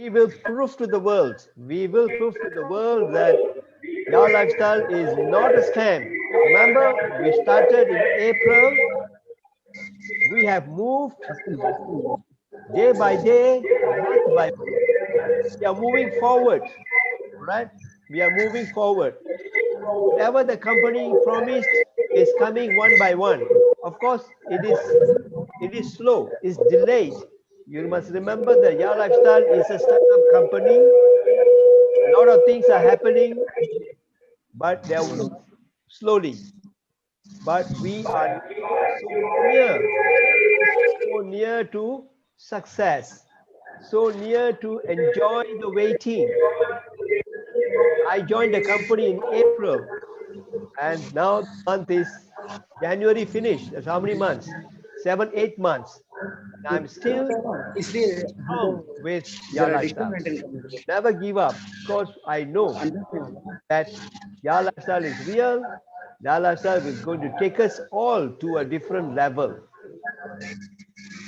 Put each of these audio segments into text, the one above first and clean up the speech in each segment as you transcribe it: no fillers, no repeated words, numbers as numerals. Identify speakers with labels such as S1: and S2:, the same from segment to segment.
S1: we will prove to the world, that your lifestyle is not a scam. Remember, we started in April. We have moved day by day, month by month. We are moving forward, right? We are moving forward. Whatever the company promised is coming one by one. Of course, it is slow, it's delayed. You must remember that Your Lifestyle is a startup company. A lot of things are happening, but they are slowly. But we are so near to success, so near to enjoy the waiting. I joined the company in April, and now the month is January finished. That's how many months? 7, 8 months. And I'm still strong with Your Lifestyle. Never give up, because I know that Your Lifestyle is real. Your Lifestyle is going to take us all to a different level.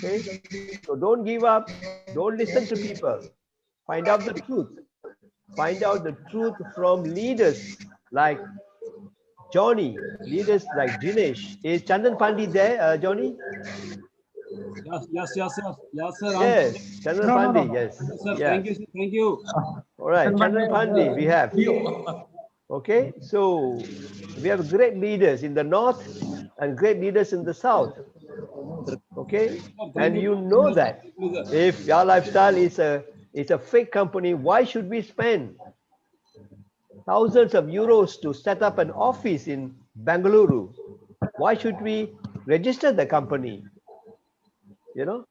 S1: Okay? So don't give up. Don't listen to people. Find out the truth. Find out the truth from leaders like Johnny, leaders like Dinesh. Is Chandan Pandey there, Johnny?
S2: Yes, sir.
S1: Yes, Chandan Pandey, yes.
S2: Sir,
S1: Yes.
S2: thank you.
S1: All right, Chandan Pandey, we have. Okay, so we have great leaders in the north and great leaders in the south. Okay, and you know that if Your Lifestyle is a fake company, why should we spend thousands of euros to set up an office in Bengaluru? Why should we register the company? You know,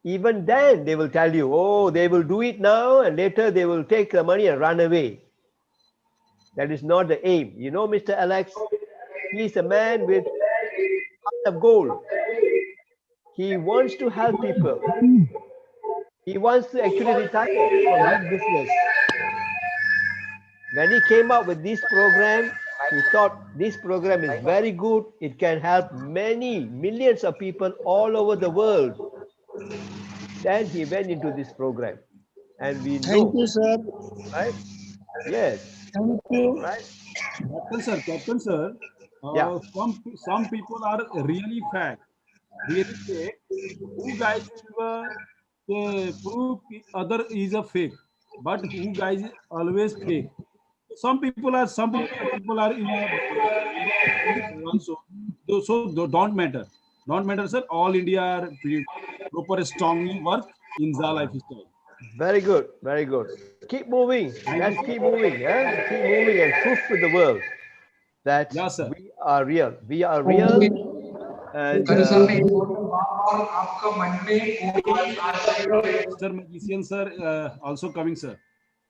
S1: even then they will tell you, oh, they will do it now and later they will take the money and run away. That is not the aim. You know, Mr. Alex, he is a man with heart of gold. He wants to help people. He wants to actually retire from this business. When he came up with this program, he thought this program is very good. It can help many millions of people all over the world. Then he went into this program, and we know.
S3: Thank you, sir.
S1: Right? Yes.
S3: Thank you.
S1: Right?
S2: Captain sir.
S1: Yeah.
S2: Some people are really fake. Who guys prove other is a fake, but who guys is always fake. Some people are in a so don't matter. Don't matter, sir. All India are proper strongly work in the lifestyle.
S1: Very good, very good. Keep moving. Let's keep moving. Yeah? Keep moving and prove to the world that
S2: Yes, sir.
S1: we are real. We are real. And
S2: Sir Magician, sir, also coming, sir.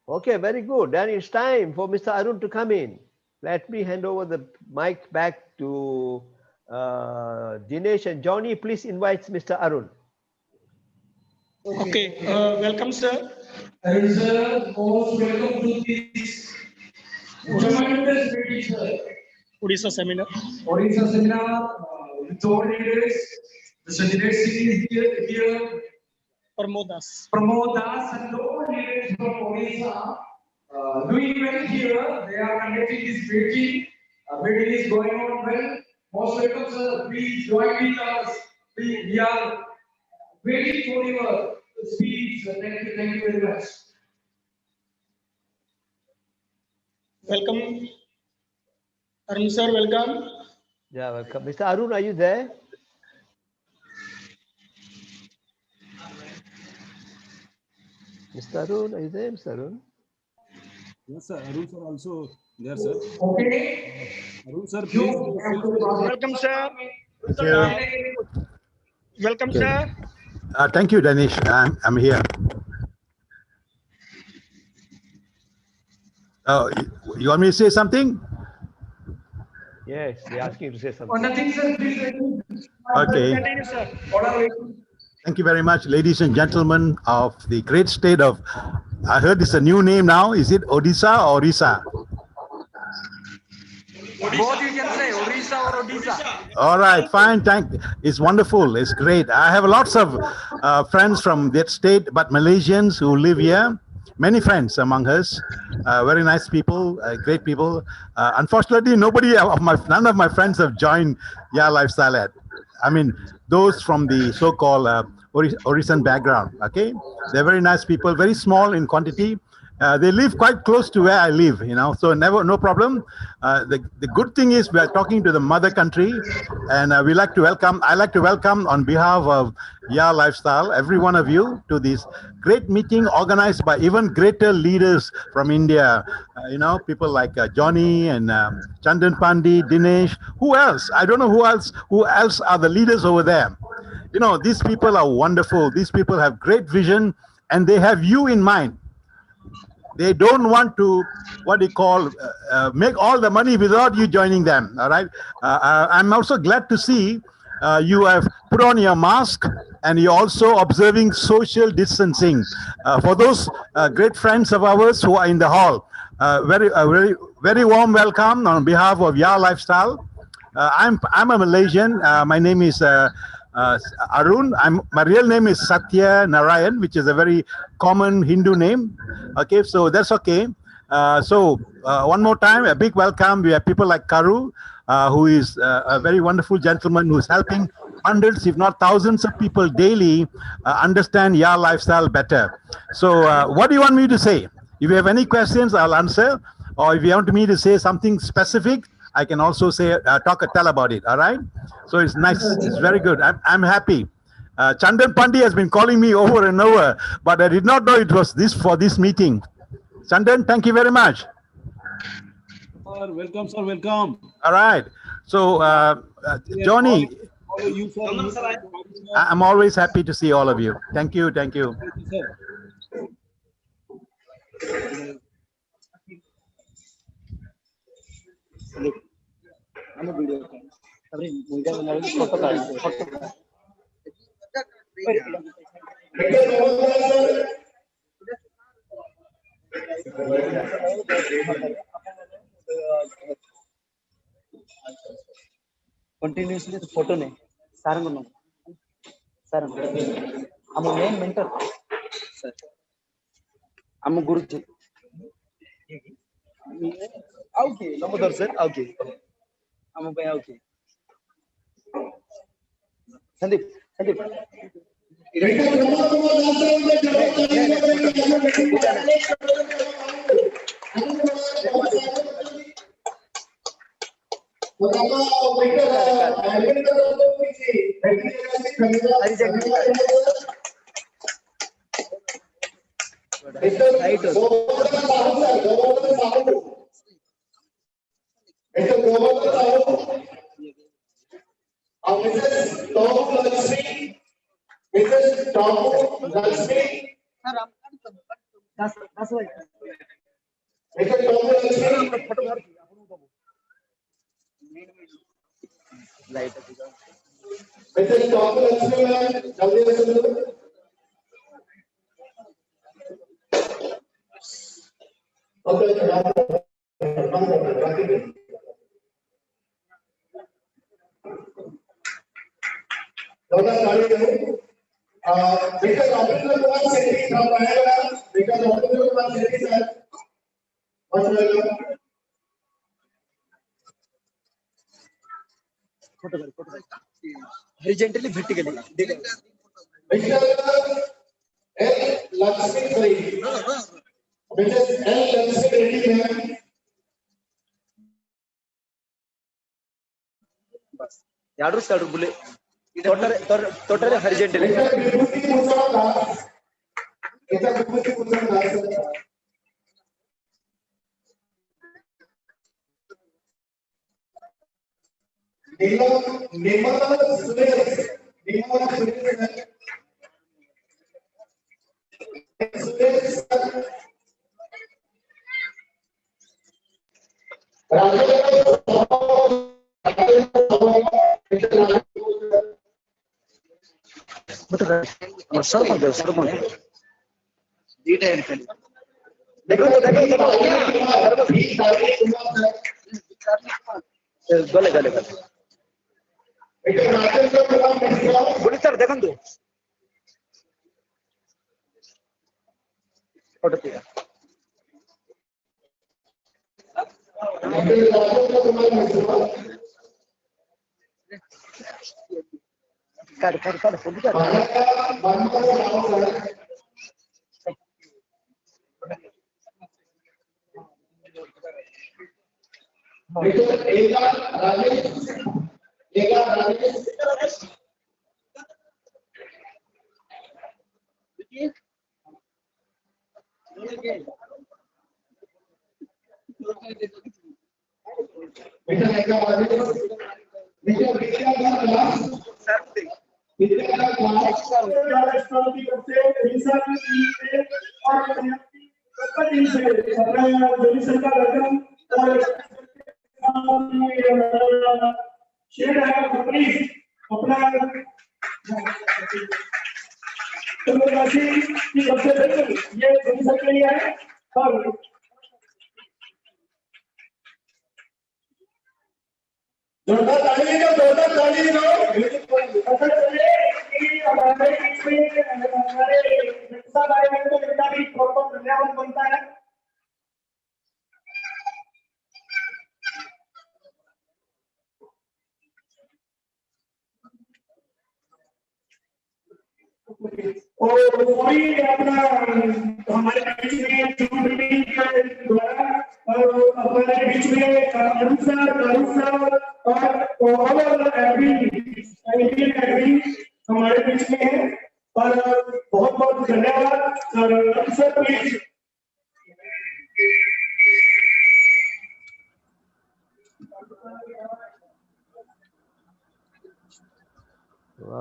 S1: okay, very good. Then it's time for Mr. Arun to come in. Let me hand over the mic back to Dinesh and Johnny. Please invite Mr. Arun.
S3: Okay, welcome, sir.
S4: Arun sir, most welcome to this tremendous meeting, sir.
S3: Odisha seminar.
S4: Odisha seminar with all leaders. Mr. Dinesh Singh is here.
S3: Pramod Das.
S4: Pramod Das and all leaders from Odisha doing well here. They are conducting this meeting. Meeting is going on well. Most welcome, sir. Please join with us. We are waiting for your speech. Thank you very much.
S3: Welcome. Arun sir, welcome.
S1: Yeah, welcome. Mr. Arun, are you there? Mr. Arun, are you there, Mr. Arun?
S2: Yes, sir. Arun sir also there, sir.
S4: Okay.
S2: Arun sir, please.
S3: Welcome, sir.
S5: Thank you.
S3: Welcome,
S5: Okay.
S3: sir.
S5: Thank you, Danish. I'm here. Oh, you want me to say something?
S1: Yes, they're asking you to say
S4: Oh,
S1: something.
S4: nothing, sir. Please.
S5: Okay.
S3: Continue, sir.
S5: Thank you very much, ladies and gentlemen of the great state of, I heard it's a new name now. Is it Odisha or Orissa?
S4: Both you can say Orissa or Odisha.
S5: All right, fine. It's wonderful. It's great. I have lots of friends from that state, but Malaysians who live here. many friends among us, very nice people, great people. Unfortunately, none of my friends have joined Yeah Lifestyle yet. I mean, those from the so-called Orisan background. Okay, they're very nice people, very small in quantity. They live quite close to where I live, so no problem. The good thing is we are talking to the mother country, and I like to welcome on behalf of Yeah Lifestyle every one of you to this great meeting organized by even greater leaders from India. People like Johnny and Chandan Pandey, Dinesh. Who else? I don't know who else. Who else are the leaders over there? These people are wonderful. These people have great vision, and they have you in mind. They don't want to, make all the money without you joining them. All right. I'm also glad to see you have put on your mask and you're also observing social distancing. For those great friends of ours who are in the hall, very, very warm welcome on behalf of Yeah Lifestyle. I'm a Malaysian. My name is Arun. My real name is Satya Narayan, which is a very common Hindu name. Okay, so that's okay. One more time, a big welcome. We have people like Karu, who is a very wonderful gentleman who's helping hundreds, if not thousands of people daily understand Yeah Lifestyle better. So what do you want me to say? If you have any questions, I'll answer. Or if you want me to say something specific, I can also say, tell about it. All right. So it's nice. It's very good. I'm happy. Chandan Pandey has been calling me over and over, but I did not know it was for this meeting. Chandan, thank you very much.
S2: Sir, welcome, sir. Welcome.
S5: All right. So, Johnny, I'm always happy to see all of you. Thank you. Thank you.
S2: Thank you, sir.
S6: I'm a video. Continuously the photo ne Sarangano. Sarang. I'm a main mentor. Sir. I'm a guru. Okay, no sir. Okay. I'm a boy. Okay. Sandeep. Horizontally, vertically. Yadu start bule. Totally horizontally.
S1: Well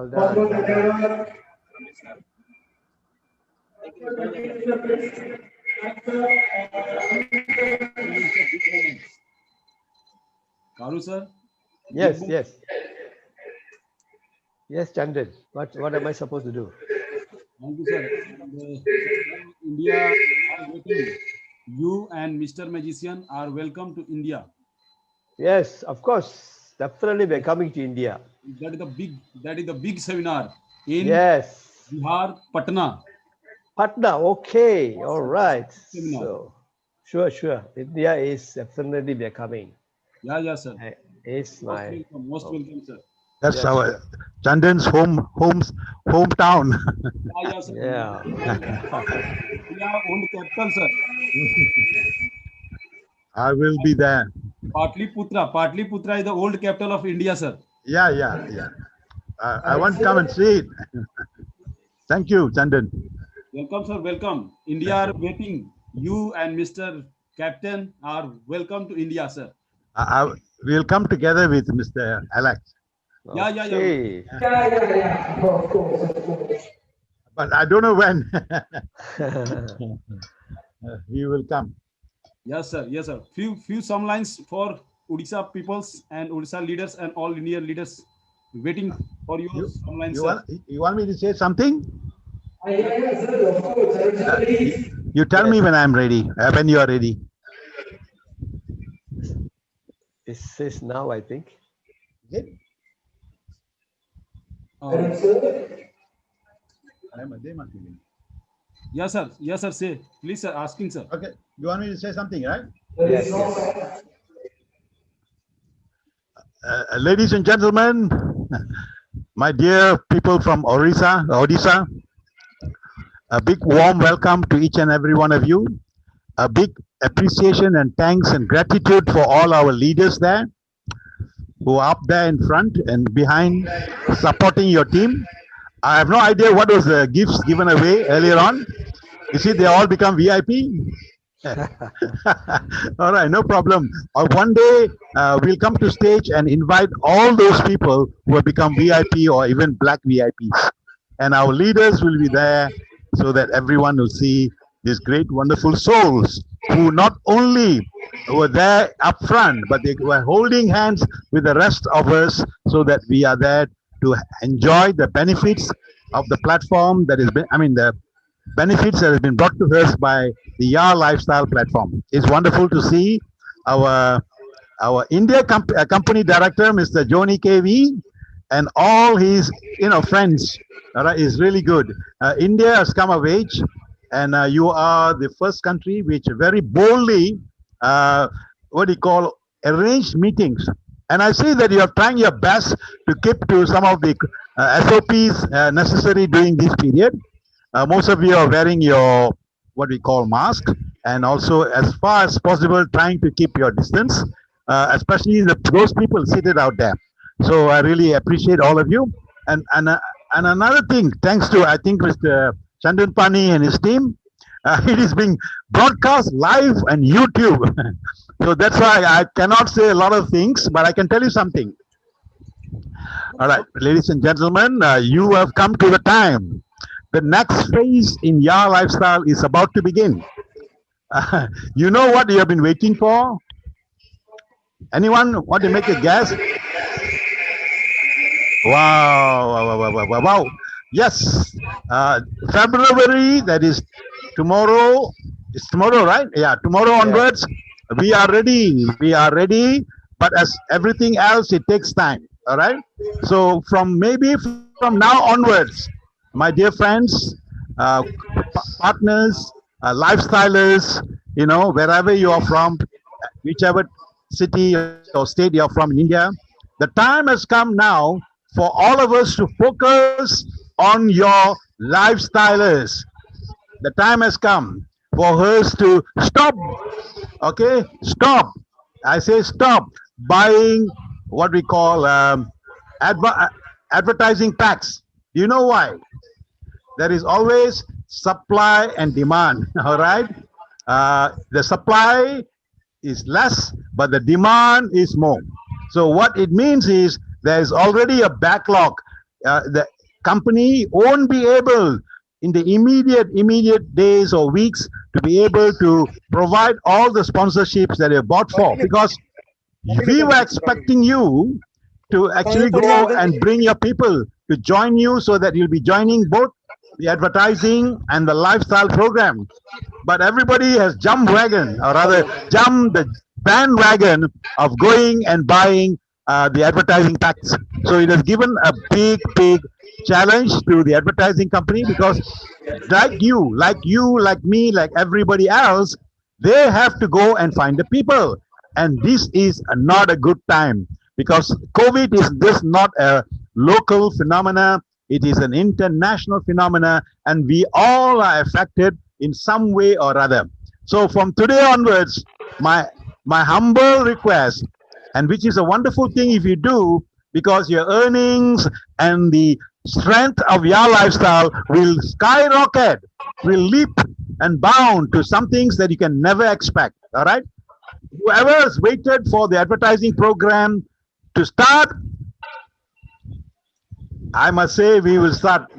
S1: done.
S2: Karu sir.
S1: Yes, yes. Yes, Chandan. What am I supposed to do?
S2: Thank you, sir. And, India are waiting. You and Mr. Magician are welcome to India.
S1: Yes, of course. Definitely we're coming to India.
S2: That is the big seminar in
S1: Yes.
S2: Bihar, Patna.
S1: Patna, okay. All right.
S2: Seminar.
S1: So, sure. India is definitely we're coming.
S2: Yeah, sir.
S1: It's my
S2: Most welcome, sir.
S5: That's
S1: Yes,
S5: our
S1: sir.
S5: Chandan's hometown.
S2: Yeah, sir.
S1: Yeah.
S2: India old capital, sir.
S5: I will be there.
S2: Patliputra is the old capital of India, sir.
S5: Yeah. I want to come and see it. Thank you, Chandan.
S2: Welcome, sir. Welcome. India are waiting. You and Mr. Captain are welcome to India, sir.
S5: We'll come together with Mr. Alex.
S2: Yeah.
S1: Okay.
S4: Of course.
S5: But I don't know when. He will come.
S2: Yes, sir. Few some lines for Odisha peoples and Odisha leaders and all Indian leaders waiting for you. Some lines, sir.
S5: You want me to say something?
S4: Yes, sir, of course.
S5: You tell me when I'm ready, when you are ready.
S1: It says now, I think.
S2: Yes, sir. Say, please, sir. Asking, sir.
S5: Okay. You want me to say something, right?
S1: Yes.
S5: Ladies and gentlemen, my dear people from Odisha, a big warm welcome to each and every one of you. A big appreciation and thanks and gratitude for all our leaders there who are up there in front and behind supporting your team. I have no idea what was the gifts given away earlier on. You see, they all become VIP. All right, no problem. One day we'll come to stage and invite all those people who have become VIP or even black VIPs. And our leaders will be there so that everyone will see these great, wonderful souls who not only were there up front, but they were holding hands with the rest of us so that we are there to enjoy the benefits of the platform that has been, the benefits that have been brought to us by the YA Lifestyle platform. It's wonderful to see our India company director, Mr. Joni KV, and all his friends. All right, is really good. India has come of age, and you are the first country which very boldly, arranged meetings. And I see that you are trying your best to keep to some of the SOPs necessary during this period. Most of you are wearing your what we call mask, and also as far as possible trying to keep your distance, especially those people seated out there. So I really appreciate all of you. And another thing, thanks to I think Mr. Chandan Pani and his team, it is being broadcast live on YouTube. So that's why I cannot say a lot of things, but I can tell you something. All right, ladies and gentlemen, you have come to the time. The next phase in your lifestyle is about to begin. You know what you have been waiting for? Anyone want to make a guess? Wow. Yes, February, that is tomorrow. It's tomorrow, right? Yeah, tomorrow onwards, we are ready. But as everything else, it takes time. All right. So from now onwards, my dear friends, partners, lifestylers, wherever you are from, whichever city or state you're from in India, the time has come now for all of us to focus on your lifestylers. The time has come for us to stop, okay? Stop. I say stop buying what we call advertising packs. Do you know why? There is always supply and demand, all right? The supply is less, but the demand is more. So what it means is there is already a backlog. The company won't be able in the immediate days or weeks to be able to provide all the sponsorships that they bought for, because we were expecting you to actually go and bring your people to join you so that you'll be joining both the advertising and the lifestyle program. But everybody has jumped wagon, or rather jumped the bandwagon of going and buying the advertising packs. So it has given a big challenge to the advertising company, because like me, like everybody else, they have to go and find the people. And this is not a good time, because COVID is just not a local phenomena. It is an international phenomena, and we all are affected in some way or other. So from today onwards, my humble request, and which is a wonderful thing if you do, because your earnings and the strength of your lifestyle will skyrocket, will leap and bound to some things that you can never expect. All right? Whoever has waited for the advertising program to start, I must say we will start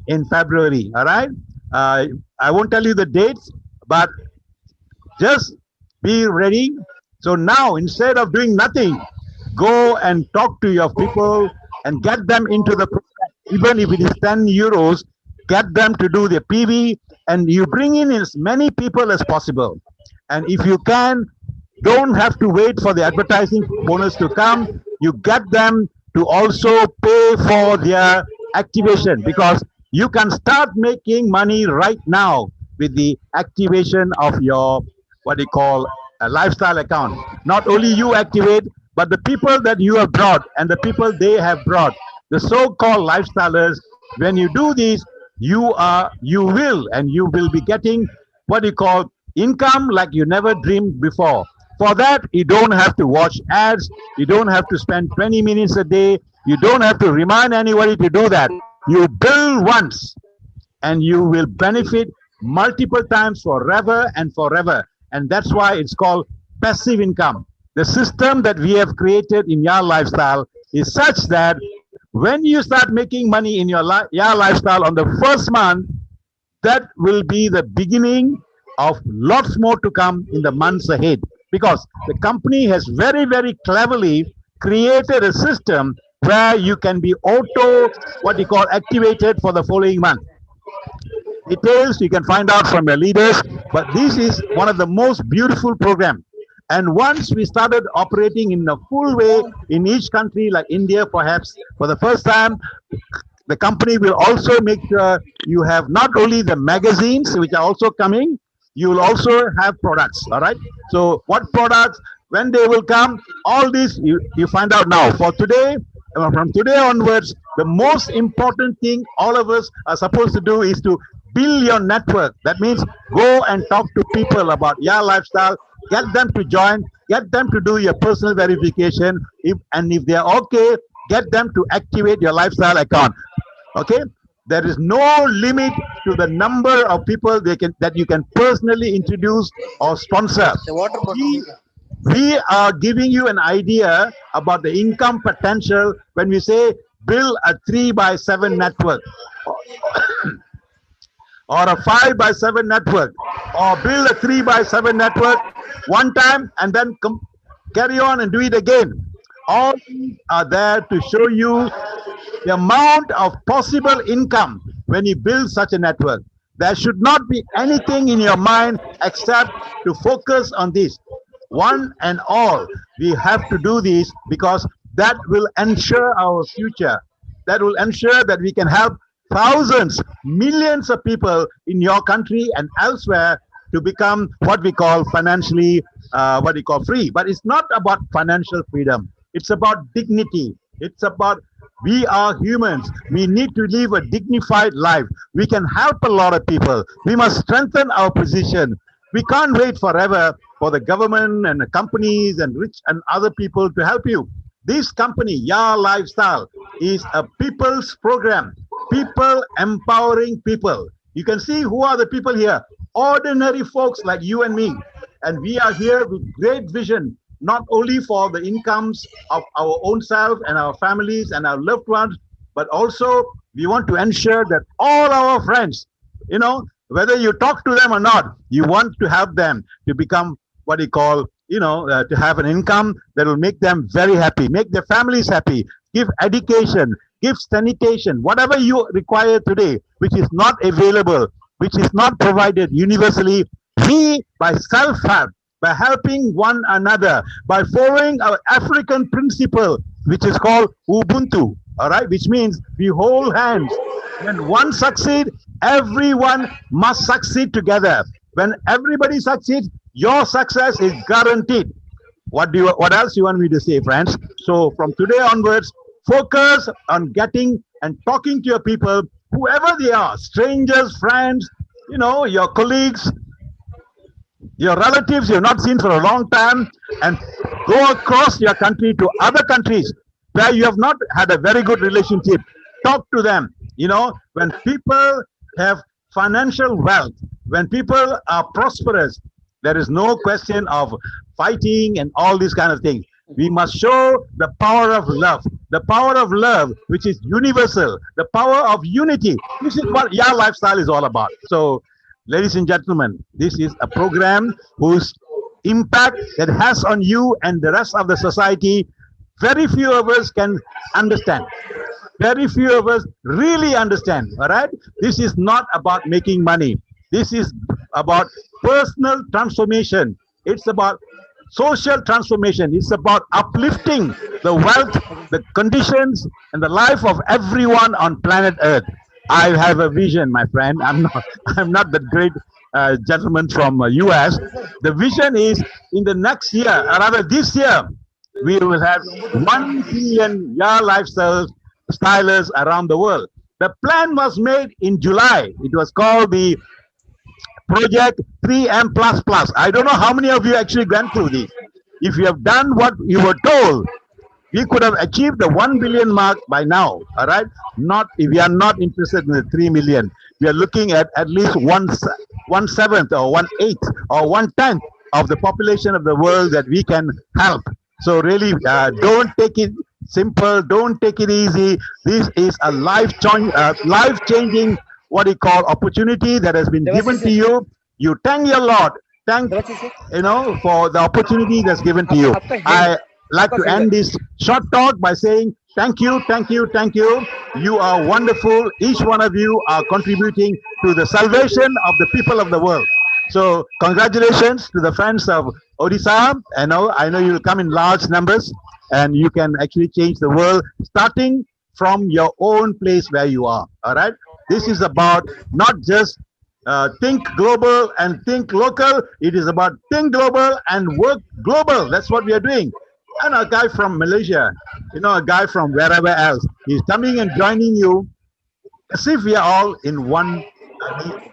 S5: in February. All right? I won't tell you the dates, but just be ready. So now, instead of doing nothing, go and talk to your people and get them into the program. Even if it is 10 euros, get them to do the PV, and you bring in as many people as possible. And if you can, don't have to wait for the advertising bonus to come. You get them to also pay for their activation, because you can start making money right now with the activation of your what you call a lifestyle account. Not only you activate, but the people that you have brought and the people they have brought, the so-called lifestylers. When you do this, you will be getting what you call income like you never dreamed before. For that, you don't have to watch ads. You don't have to spend 20 minutes a day. You don't have to remind anybody to do that. You bill once and you will benefit multiple times forever and forever. And that's why it's called passive income. The system that we have created in your lifestyle is such that when you start making money in your lifestyle on the first month, that will be the beginning of lots more to come in the months ahead. Because the company has very, very cleverly created a system where you can be activated for the following month. Details you can find out from your leaders, but this is one of the most beautiful programs. And once we started operating in a full way in each country, like India perhaps for the first time, the company will also make sure you have not only the magazines, which are also coming, you will also have products. All right. So what products, when they will come, all this you find out now. For today, from today onwards, the most important thing all of us are supposed to do is to build your network. That means go and talk to people about your lifestyle, get them to join, get them to do your personal verification. If they're okay, get them to activate your lifestyle account. Okay. There is no limit to the number of people that you can personally introduce or sponsor.
S6: The water
S5: We,
S6: bottle.
S5: we are giving you an idea about the income potential when we say build a 3x7 network or a 5x7 network, or build a 3x7 network one time and then carry on and do it again. All these are there to show you the amount of possible income when you build such a network. There should not be anything in your mind except to focus on this. One and all, we have to do this because that will ensure our future. That will ensure that we can help thousands, millions of people in your country and elsewhere to become what we call financially, free. But it's not about financial freedom. It's about dignity. It's about we are humans. We need to live a dignified life. We can help a lot of people. We must strengthen our position. We can't wait forever for the government and the companies and rich and other people to help you. This company, Ya Lifestyle, is a people's program. People empowering people. You can see who are the people here. Ordinary folks like you and me. And we are here with great vision, not only for the incomes of our own self and our families and our loved ones, but also we want to ensure that all our friends, whether you talk to them or not, you want to help them to become what you call, to have an income that will make them very happy, make their families happy, give education, give sanitation, whatever you require today, which is not available, which is not provided universally. We, by self-help, by helping one another, by following our African principle, which is called Ubuntu, all right, which means we hold hands. When one succeeds, everyone must succeed together. When everybody succeeds, your success is guaranteed. What else you want me to say, friends? So from today onwards, focus on getting and talking to your people, whoever they are, strangers, friends, your colleagues, your relatives you've not seen for a long time, and go across your country to other countries where you have not had a very good relationship. Talk to them. When people have financial wealth, when people are prosperous, there is no question of fighting and all these kind of things. We must show the power of love, which is universal, the power of unity. This is what Ya Lifestyle is all about. So, ladies and gentlemen, this is a program whose impact it has on you and the rest of the society, very few of us can understand. Very few of us really understand, all right? This is not about making money. This is about personal transformation. It's about social transformation. It's about uplifting the wealth, the conditions, and the life of everyone on planet Earth. I have a vision, my friend. I'm not that great gentleman from US. The vision is in the next year, or rather this year, we will have 1 billion Ya Lifestyle stylers around the world. The plan was made in July. It was called the Project 3M++. I don't know how many of you actually went through this. If you have done what you were told, we could have achieved the 1 billion mark by now. All right. If we are not interested in the 3 million, we are looking at least 1/7 or 1/8 or 1/10 of the population of the world that we can help. So really, don't take it simple. Don't take it easy. This is a life-changing, what you call, opportunity that has been given to you. You thank your Lord. Thank, for the opportunity that's given to you. I like to end this short talk by saying thank you, thank you, thank you. You are wonderful. Each one of you are contributing to the salvation of the people of the world. So congratulations to the friends of Odisha. I know you will come in large numbers and you can actually change the world, starting from your own place where you are. All right. This is about not just think global and think local. It is about think global and work global. That's what we are doing. And a guy from Malaysia, a guy from wherever else, he's coming and joining you as if we are all in one nation.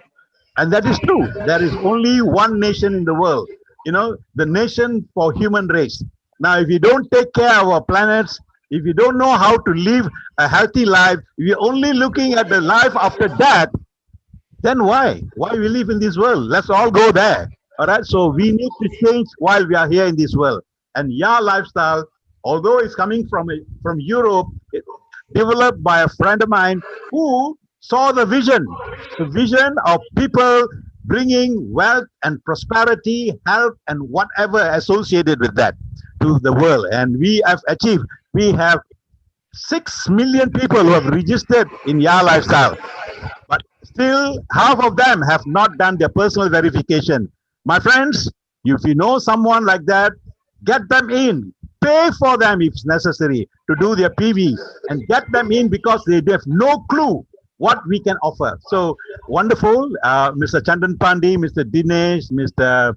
S5: And that is true. There is only one nation in the world, the nation for human race. Now, if you don't take care of our planets, if you don't know how to live a healthy life, if you're only looking at the life after death, then why? Why we live in this world? Let's all go there. All right. So we need to change while we are here in this world. And Ya Lifestyle, although it's coming from Europe, developed by a friend of mine who saw the vision of people bringing wealth and prosperity, health, and whatever associated with that to the world. And we have achieved. We have 6 million people who have registered in Ya Lifestyle, but still half of them have not done their personal verification. My friends, if you know someone like that, get them in. Pay for them if necessary to do their PV and get them in, because they have no clue what we can offer. So wonderful. Mr. Chandan Pandey, Mr. Dinesh, Mr.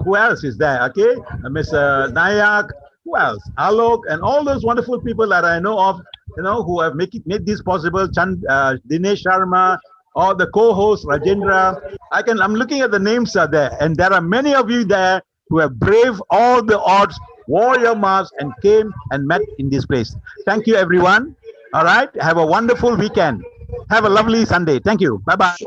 S5: Who else is there? Okay, Mr. Nayak, who else? Alok, and all those wonderful people that I know of, who have made this possible. Dinesh Sharma, or the co-host Rajendra. I'm looking at the names are there, and there are many of you there who have braved all the odds, wore your mask, and came and met in this place. Thank you, everyone. All right. Have a wonderful weekend. Have a lovely Sunday. Thank you. Bye-bye.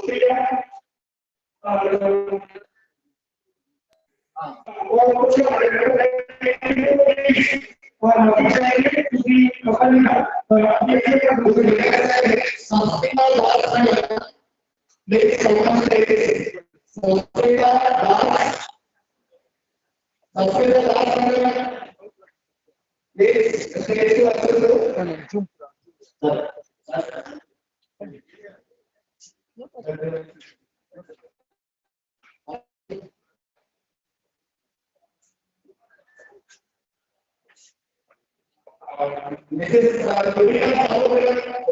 S4: Mrs.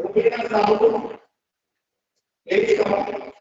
S4: Rubina Sahu, please come.